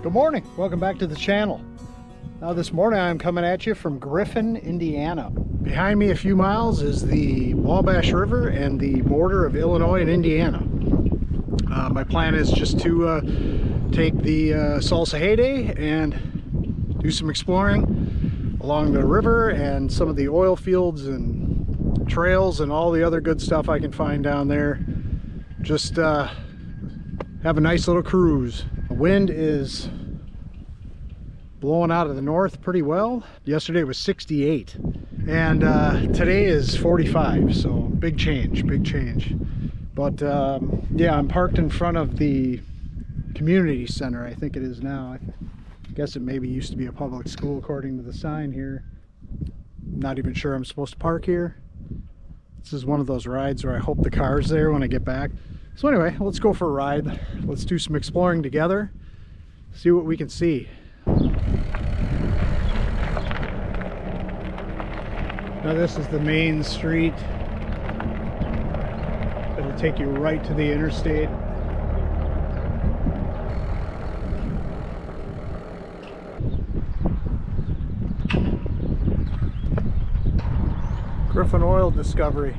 Good morning, welcome back to the channel. Now this morning I'm coming at you from Griffin, Indiana. Behind me a few miles is the Wabash River and the border of Illinois and Indiana. My plan is just to take the Salsa Heyday and do some exploring along the river and some of the oil fields and trails and all the other good stuff I can find down there. Just have a nice little cruise. The wind is blowing out of the north pretty well. Yesterday was 68 and today is 45, so big change. But yeah, I'm parked in front of the community center. I think it is now. I guess it maybe used to be a public school according to the sign here. Not even sure I'm supposed to park here. This is one of those rides where I hope the car's there when I get back. So anyway, let's go for a ride. Let's do some exploring together, see what we can see. Now this is the main street. It'll take you right to the interstate. Griffin oil discovery.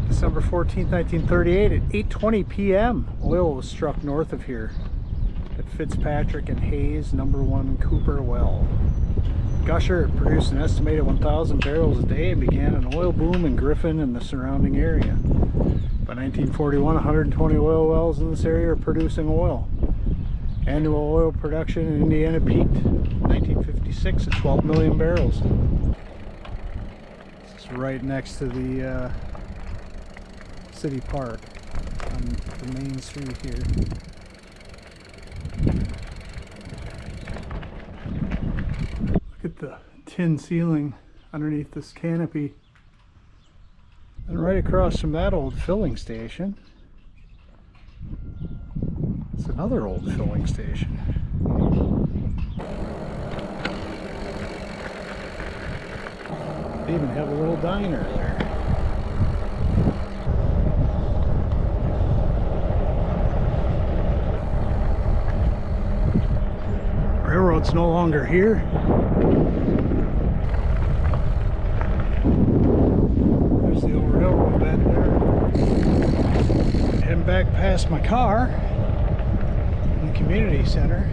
December 14th, 1938 at 8:20 p.m. Oil was struck north of here at Fitzpatrick and Hayes #1 Cooper well. Gusher produced an estimated 1,000 barrels a day and began an oil boom in Griffin and the surrounding area. By 1941, 120 oil wells in this area are producing oil. Annual oil production in Indiana peaked in 1956 at 12 million barrels. This is right next to the city park on the main street here. Look at the tin ceiling underneath this canopy. And right across from that old filling station, it's another old filling station. They even have a little diner there. Railroad's no longer here. There's the old railroad bed there. Heading back past my car in the community center.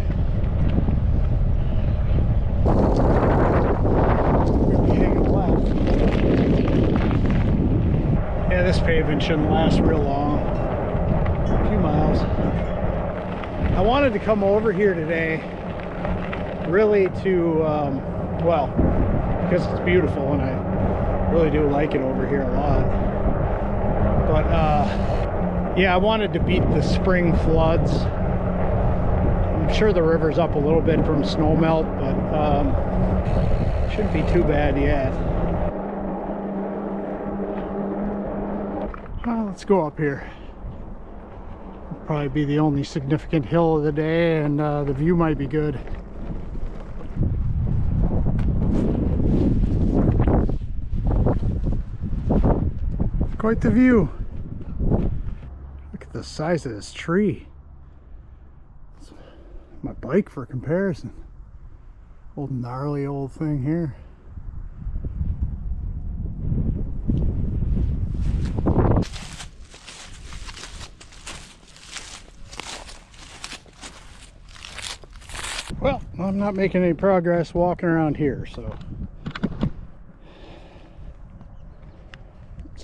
We're gonna be hanging left. Yeah, this pavement shouldn't last real long. A few miles. I wanted to come over here today really to well, because it's beautiful and I really do like it over here a lot, but yeah, I wanted to beat the spring floods. I'm sure the river's up a little bit from snow melt, but shouldn't be too bad yet. Well, let's go up here. It'll probably be the only significant hill of the day, and the view might be good. Quite the view. Look at the size of this tree. It's my bike for comparison. Old gnarly old thing here. Well, I'm not making any progress walking around here, so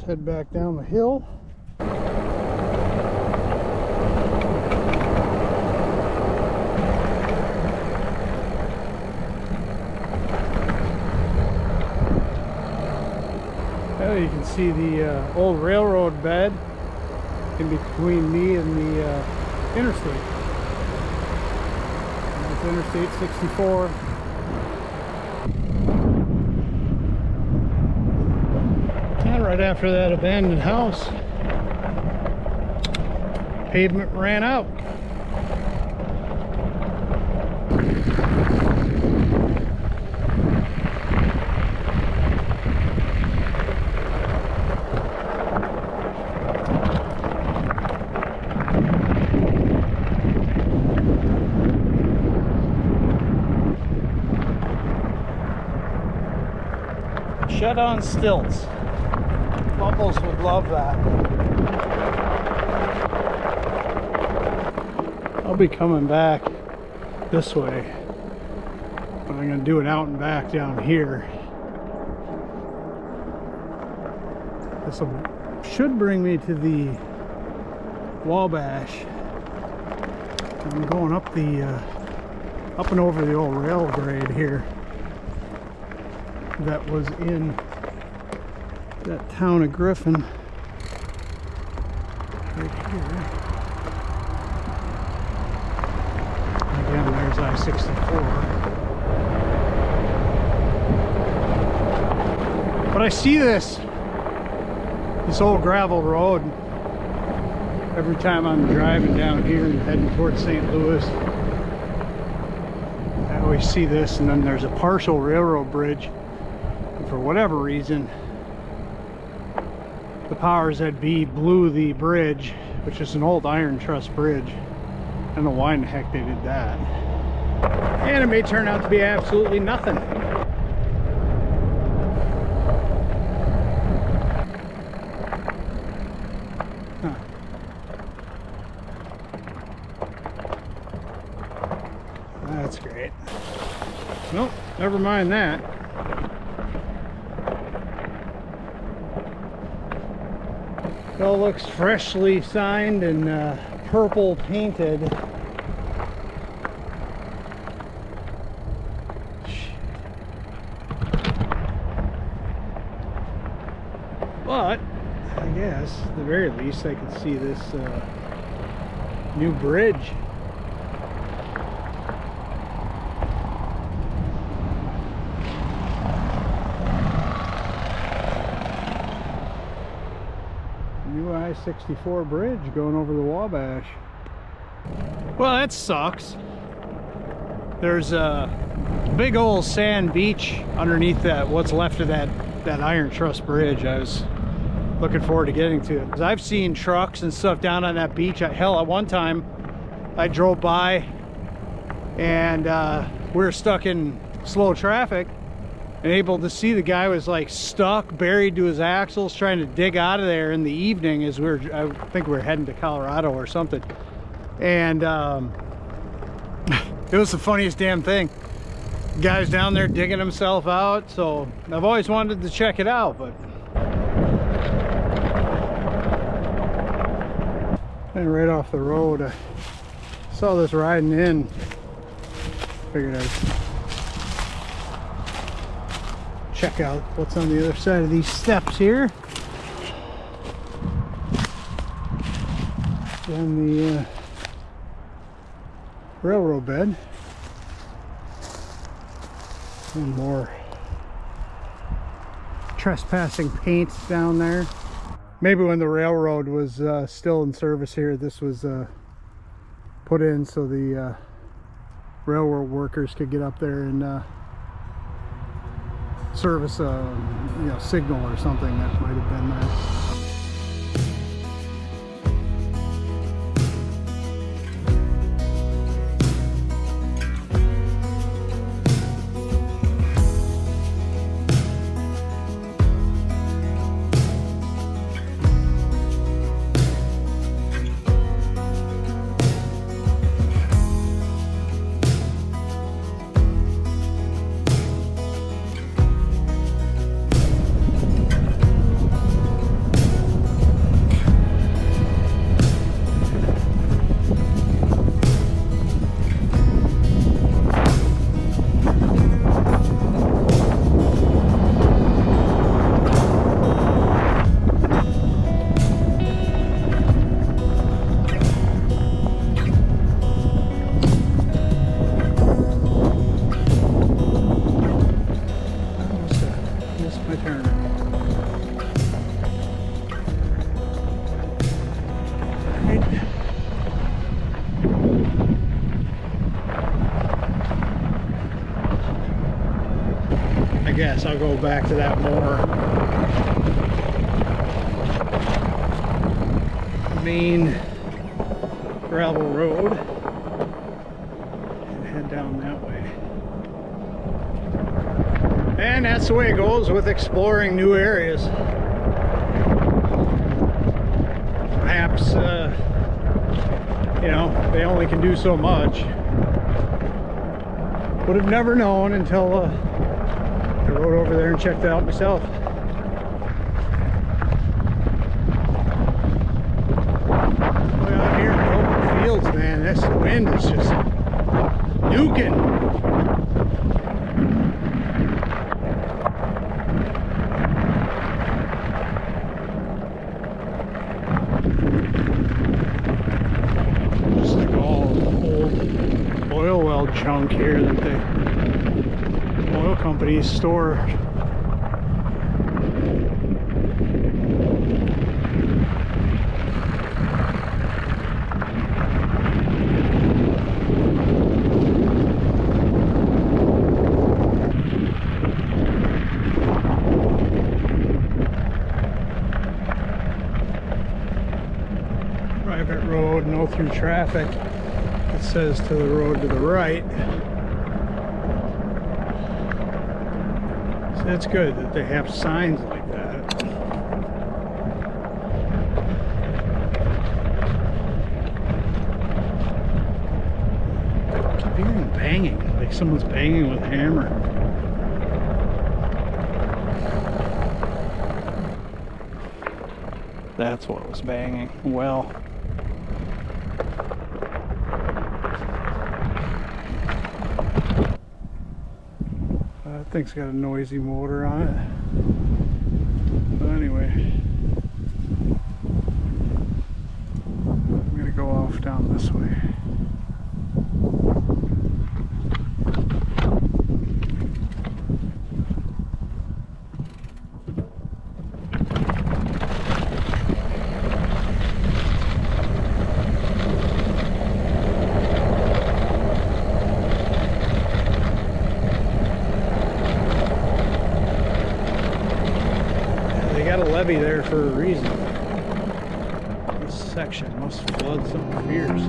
head back down the hill. Now you can see the old railroad bed in between me and the interstate. And that's Interstate 64. Right after that abandoned house, pavement ran out. Shed on stilts. Bubbles would love that. I'll be coming back this way, but I'm going to do it out and back down here. This should bring me to the Wabash. I'm going up and over the old rail grade here that was in that town of Griffin right here. Again, there's I-64. But I see this old gravel road every time I'm driving down here and heading towards St. Louis. I always see this, and then there's a partial railroad bridge. And for whatever reason, the powers that be blew the bridge, which is an old iron truss bridge. I don't know why in the heck they did that. And it may turn out to be absolutely nothing. Huh. That's great. Nope, never mind that. It all looks freshly signed and purple painted. But I guess at the very least I can see this new bridge. New I-64 bridge going over the Wabash. Well, that sucks. There's a big old sand beach underneath that, what's left of that iron truss bridge. I was looking forward to getting to it, because I've seen trucks and stuff down on that beach. Hell, at one time I drove by and we were stuck in slow traffic and able to see the guy was like stuck, buried to his axles, trying to dig out of there in the evening as I think we were heading to Colorado or something. And it was the funniest damn thing. The guy's down there digging himself out, so I've always wanted to check it out, but and right off the road, I saw this riding in. Figured I'd check out what's on the other side of these steps here. Down the railroad bed. And more trespassing paint down there. Maybe when the railroad was still in service here, this was put in so the railroad workers could get up there and service a signal or something that might have been there. I guess I'll go back to that more main gravel road and head down that way. And that's the way it goes with exploring new areas. Perhaps, you know, they only can do so much. Would have never known until I rode over there and checked it out myself. Way out here in the open fields, man, this wind is just nuking. Junk here that the oil companies store. Private road, no through traffic. It says to the road to the right. So that's good that they have signs like that. I keep hearing banging, like someone's banging with a hammer. That's what was banging. Well. That thing's got a noisy motor on it. But anyway, I'm gonna go off down this way. Levee there for a reason. This section must flood some for years.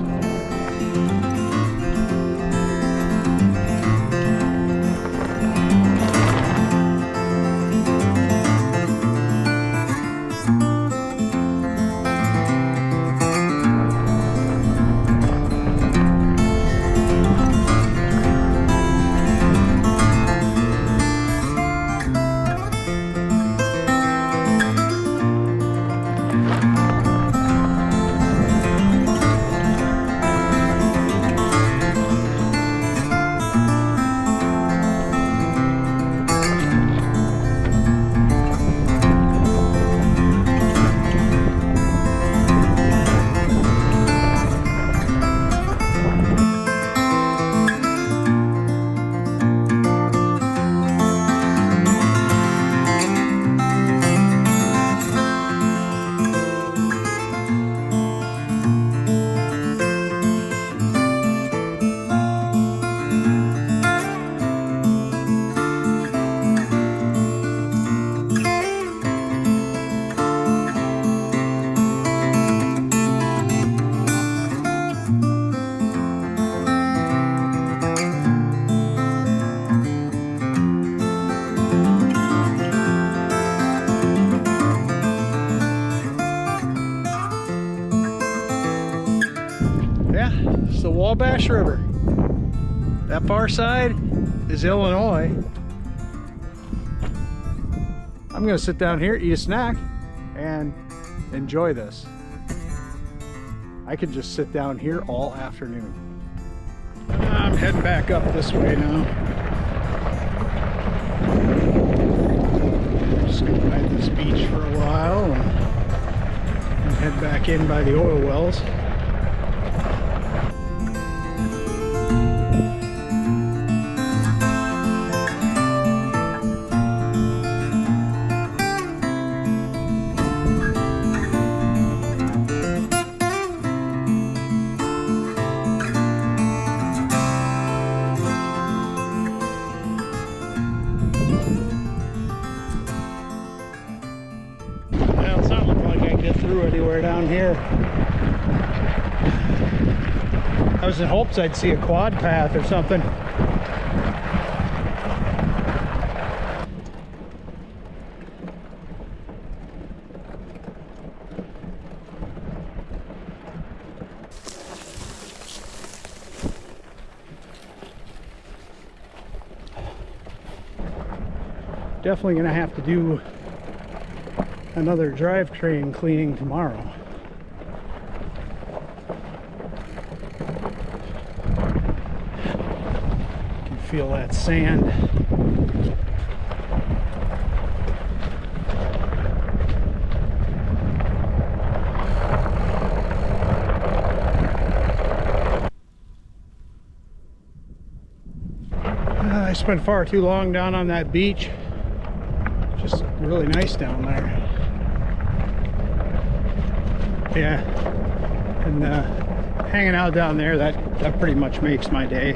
The Wabash River. That far side is Illinois. I'm gonna sit down here, eat a snack, and enjoy this. I could just sit down here all afternoon. I'm heading back up this way now. Just gonna ride this beach for a while and head back in by the oil wells. Anywhere down here. I was in hopes I'd see a quad path or something. definitely gonna have to do another drivetrain cleaning tomorrow. You can feel that sand. I spent far too long down on that beach. Just really nice down there. Yeah, and hanging out down there, that pretty much makes my day.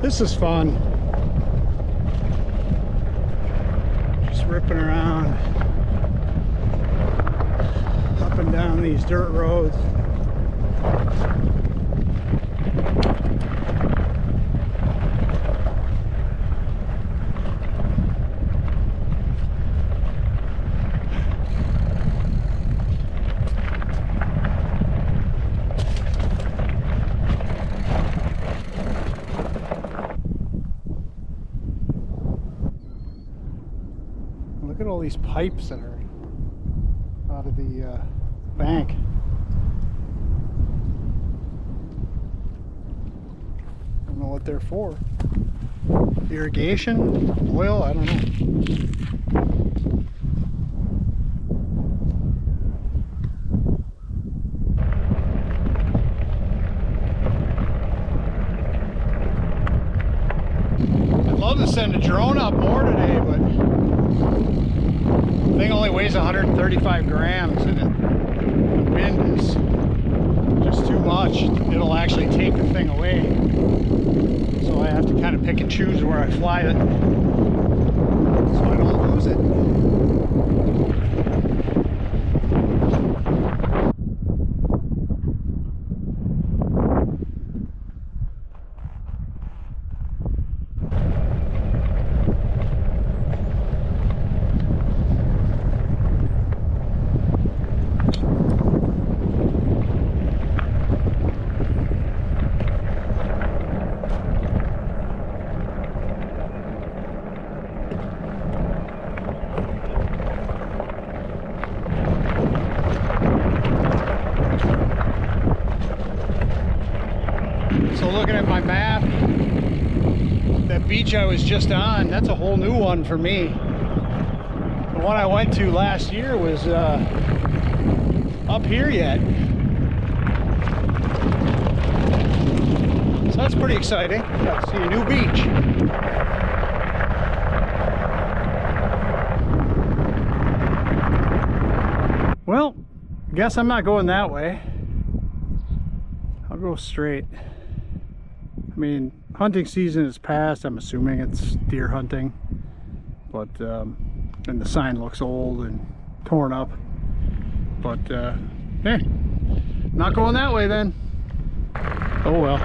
This is fun. Just ripping around up and down these dirt roads. Look at all these pipes that are out of the bank. I don't know what they're for. Irrigation? Oil? I don't know. I'd love to send a drone up more today, but the thing only weighs 135 grams and the wind is just too much. It'll actually take the thing away. So I have to kind of pick and choose where I fly it so I don't lose it. So looking at my map, that beach I was just on, that's a whole new one for me. The one I went to last year was up here yet. So that's pretty exciting. Got to see a new beach. Well, I guess I'm not going that way. I'll go straight. I mean, hunting season is past. I'm assuming it's deer hunting, but and the sign looks old and torn up. But hey, not going that way then. Oh well.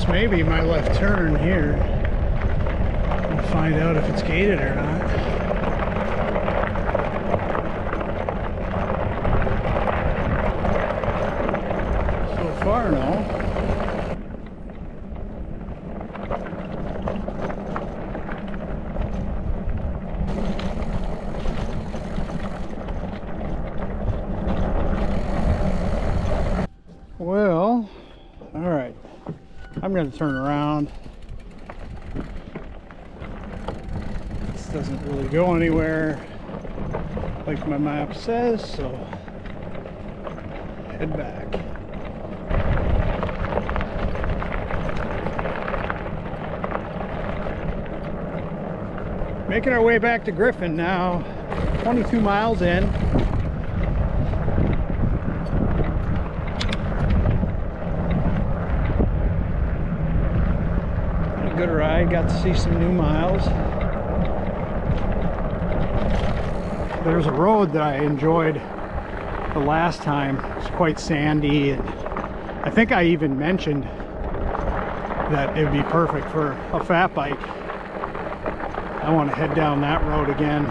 Maybe my left turn here. We'll find out if it's gated or not. So far, no. Well, all right, I'm going to turn around. This doesn't really go anywhere like my map says, so head back. Making our way back to Griffin now, 22 miles in. Had a good ride, got to see some new miles. There's a road that I enjoyed the last time. It's quite sandy, and I think I even mentioned that it would be perfect for a fat bike. I want to head down that road again.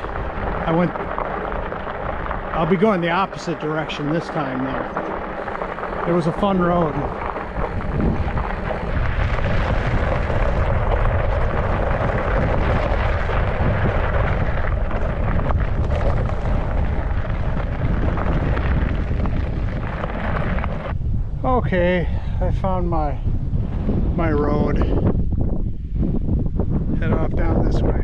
I'll be going the opposite direction this time though. It was a fun road. Okay, I found my road. Head off down this way.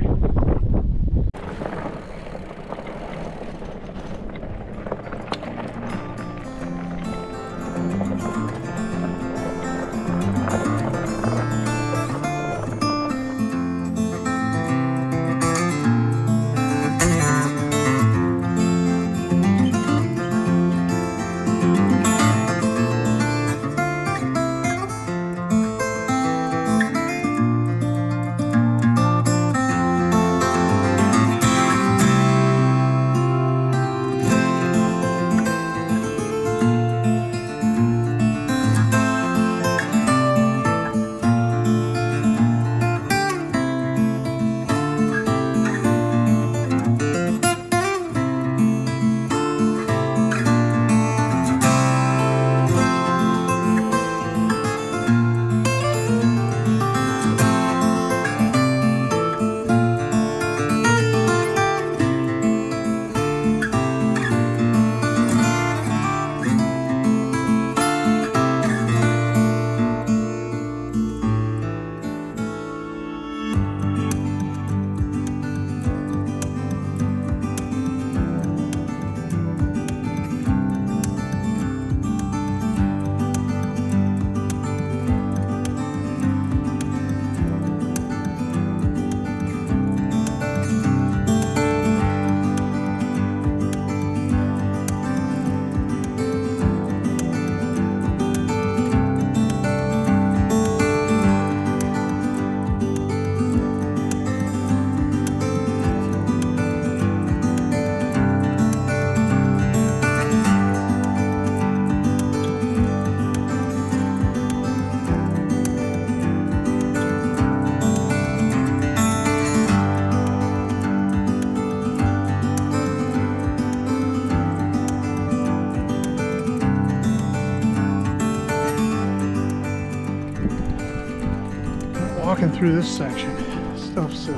Walking through this section, stuff's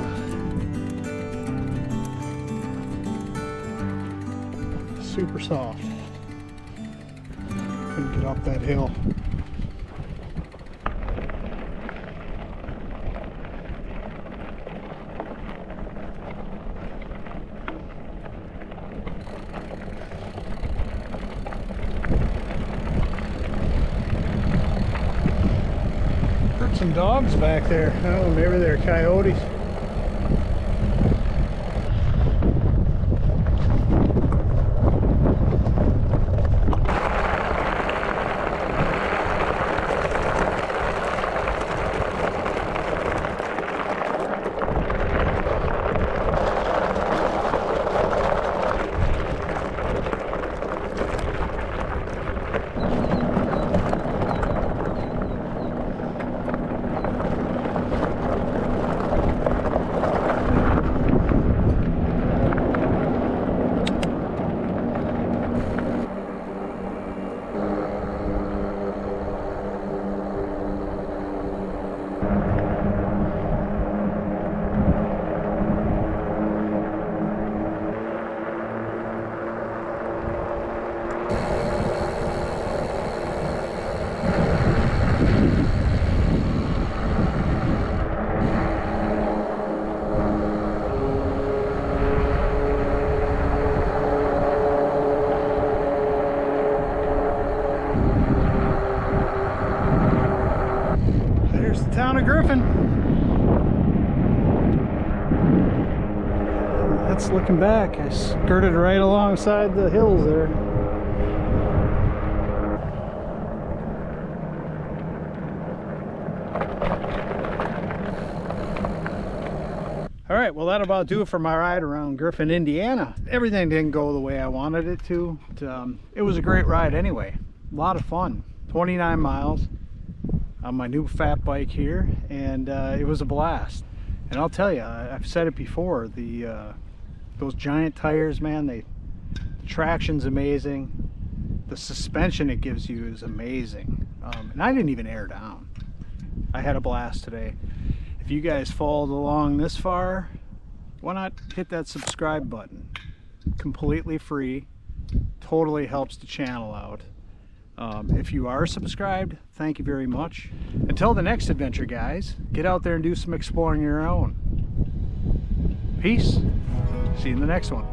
super soft. Couldn't get up that hill. Some dogs back there. Oh, maybe they're coyotes. There's the town of Griffin. That's looking back. I skirted right alongside the hills there. All right, well, that'll about do it for my ride around Griffin, Indiana. Everything didn't go the way I wanted it to. It was a great ride anyway. A lot of fun. 29 miles on my new fat bike here, and it was a blast. And I'll tell you, I've said it before, those giant tires, man, the traction's amazing. The suspension it gives you is amazing. And I didn't even air down. I had a blast today. If you guys followed along this far, why not hit that subscribe button? Completely free, totally helps the channel out. If you are subscribed, thank you very much. Until the next adventure, guys, get out there and do some exploring your own. Peace. See you in the next one.